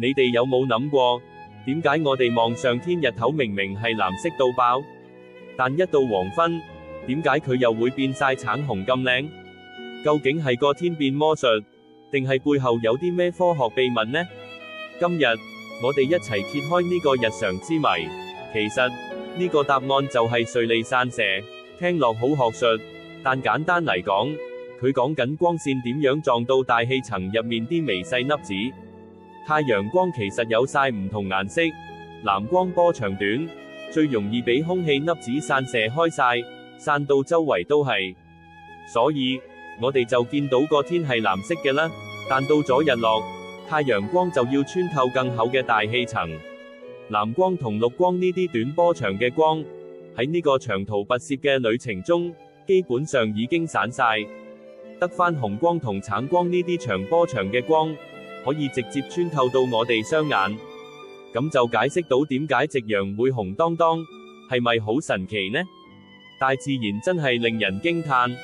你哋有冇諗過，點解我哋望上天日頭明明係藍色到爆，但一到黃昏，點解佢又會變晒橙紅咁靚？究竟係個天變魔術，定係背後有啲咩科學秘密呢？今日我哋一齊揭開呢個日常之謎。其實呢個答案就係瑞利散射。聽落好學術，但簡單嚟講，佢講緊光線點樣撞到大氣層入面啲微細粒子。太陽光其實有晒唔同顏色，藍光波長短，最容易俾空氣粒子散射開晒，散到周圍都係。所以我哋就見到個天係藍色嘅啦。但到咗日落，太陽光就要穿透更厚嘅大氣層。藍光同綠光呢啲短波長嘅光，喺呢個長途跋涉嘅旅程中，基本上已經散晒，得返紅光同橙光呢啲長波長嘅光，可以直接穿透到我哋雙眼。咁就解釋到點解夕陽會紅當當，係咪好神奇呢？大自然真係令人驚嘆。